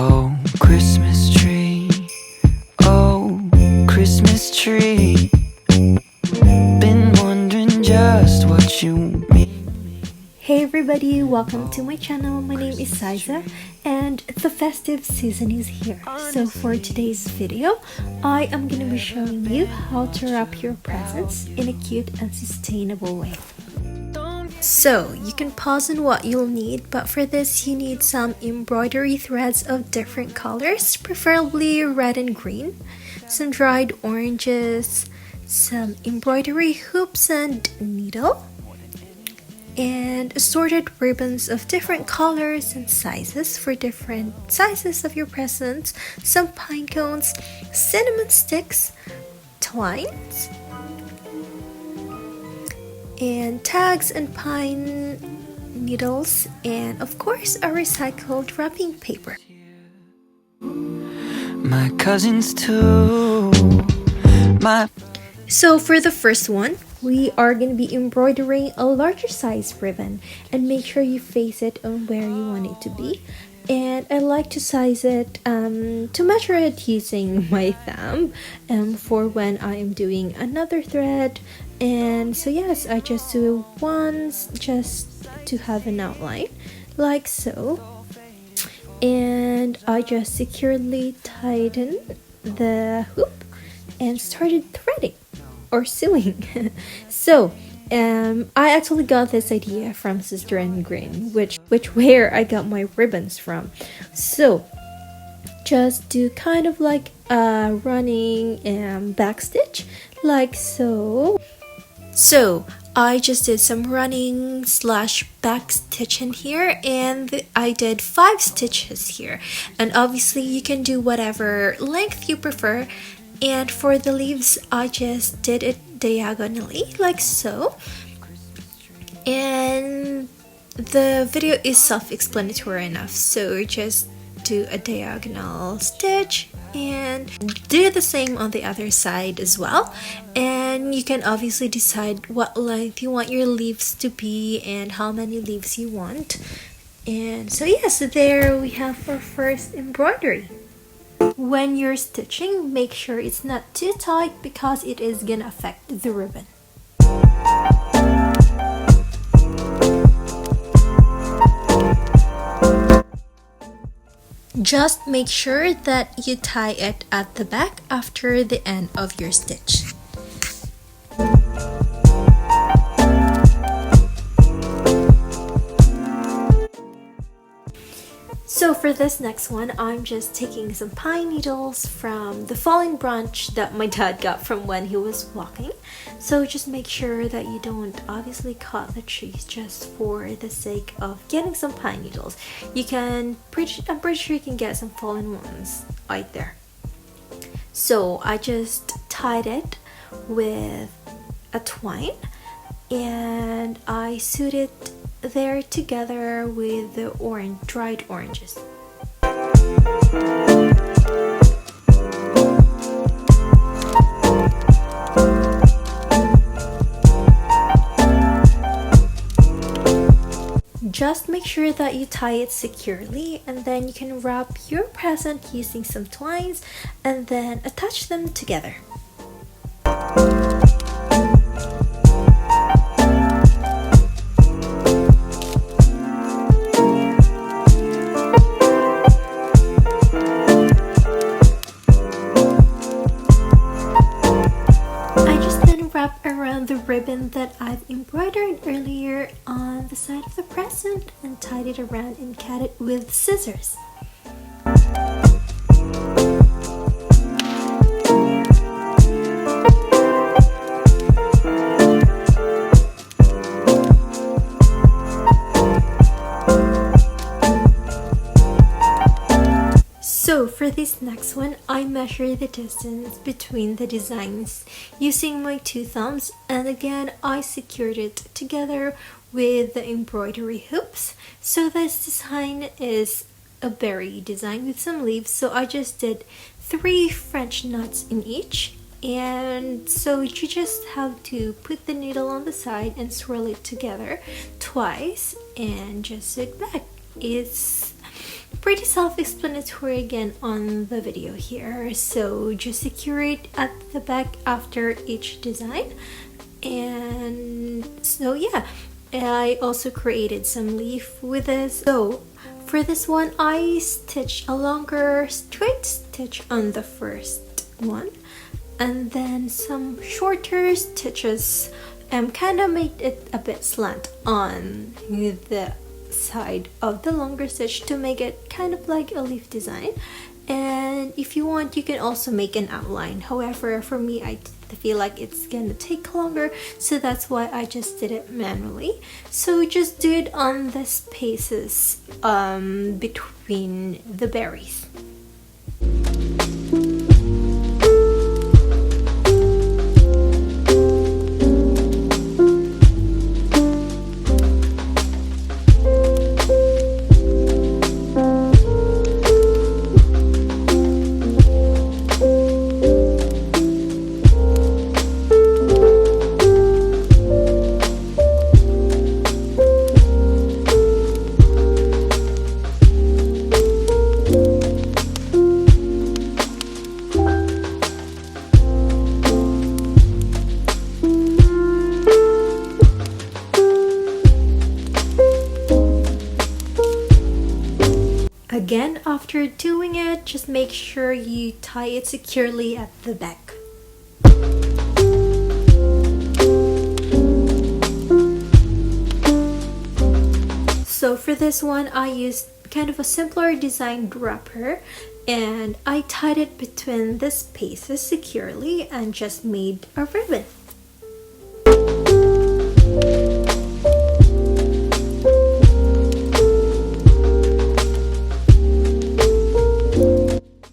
Oh, Christmas tree, oh, Christmas tree. Been wondering just what you mean. Hey everybody, welcome to my channel. My name is xyza and the festive season is here. So for today's video, I am going to be showing you how to wrap your presents in a cute and sustainable way. So you can pause on what you'll need, but for this you need some embroidery threads of different colors, preferably red and green, some dried oranges, some embroidery hoops and needle, and assorted ribbons of different colors and sizes for different sizes of your presents, some pine cones, cinnamon sticks, twines, and tags and pine needles, and of course a recycled wrapping paper. My cousins too. So for the first one, we are going to be embroidering a larger size ribbon, and make sure you face it on where you want it to be. And I like to size it, to measure it using my thumb for when I am doing another thread. And so yes, I just do it once just to have an outline, like so. And I just securely tighten the hoop and started threading or sewing. So I actually got this idea from Sister and Green, which where I got my ribbons from. So just do kind of like a running back stitch, like so. So I just did some running / back stitch in here, and I did 5 stitches here, and obviously you can do whatever length you prefer. And for the leaves, I just did it diagonally, like so. And the video is self-explanatory enough, so just do a diagonal stitch and do the same on the other side as well. And you can obviously decide what length you want your leaves to be and how many leaves you want. And so yes, there we have our first embroidery. When you're stitching, make sure it's not too tight because it is gonna affect the ribbon. Just make sure that you tie it at the back after the end of your stitch. So for this next one, I'm just taking some pine needles from the fallen branch that my dad got from when he was walking. So just make sure that you don't obviously cut the trees just for the sake of getting some pine needles. I'm pretty sure you can get some fallen ones out there. So I just tied it with a twine, and I sewed it there together with the dried oranges. Just make sure that you tie it securely, and then you can wrap your present using some twines and then attach them together. Wrap around the ribbon that I've embroidered earlier on the side of the present and tied it around and cut it with scissors. So for this next one, I measure the distance between the designs using my 2 thumbs, and again I secured it together with the embroidery hoops. So this design is a berry design with some leaves, so I just did 3 French knots in each. And so you just have to put the needle on the side and swirl it together twice and just sew it back. It's Pretty self-explanatory again on the video here. So just secure it at the back after each design. And so yeah, I also created some leaf with this. So for this one, I stitched a longer straight stitch on the first one, and then some shorter stitches kind of made it a bit slant on the side of the longer stitch to make it kind of like a leaf design. And if you want, you can also make an outline. However, for me, I feel like it's gonna take longer, so that's why I just did it manually. So just do it on the spaces between the berries. Again, after doing it, just make sure you tie it securely at the back. So for this one, I used kind of a simpler designed wrapper, and I tied it between the spaces securely and just made a ribbon.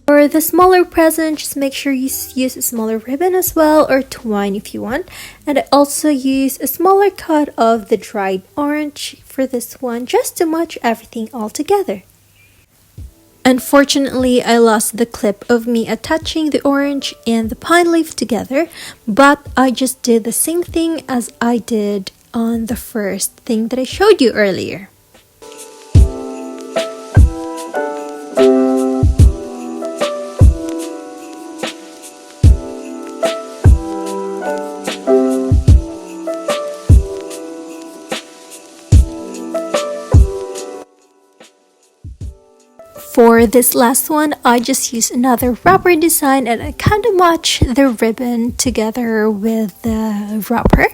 For the smaller present, just make sure you use a smaller ribbon as well, or twine if you want. And I also use a smaller cut of the dried orange for this one, just to match everything all together. Unfortunately, I lost the clip of me attaching the orange and the pine leaf together, but I just did the same thing as I did on the first thing that I showed you earlier. For this last one, I just used another wrapper design, and I kind of matched the ribbon together with the wrapper,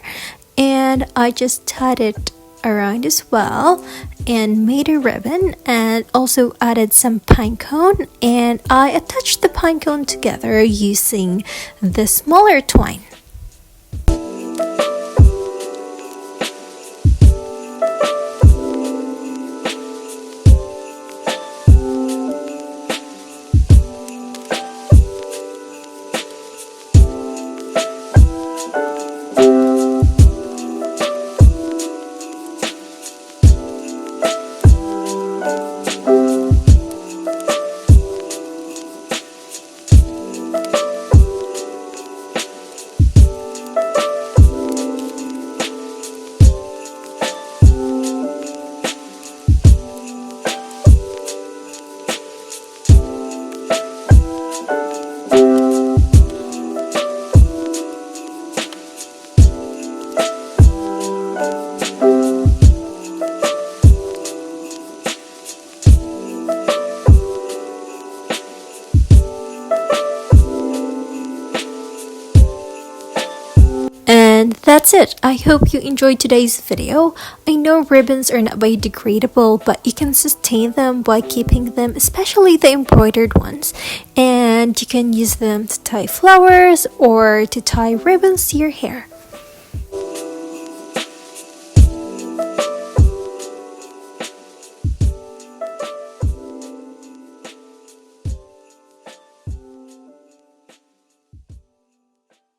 and I just tied it around as well and made a ribbon, and also added some pine cone, and I attached the pine cone together using the smaller twine. And that's it. I hope you enjoyed today's video. I know ribbons are not biodegradable, but you can sustain them by keeping them, especially the embroidered ones. And you can use them to tie flowers or to tie ribbons to your hair.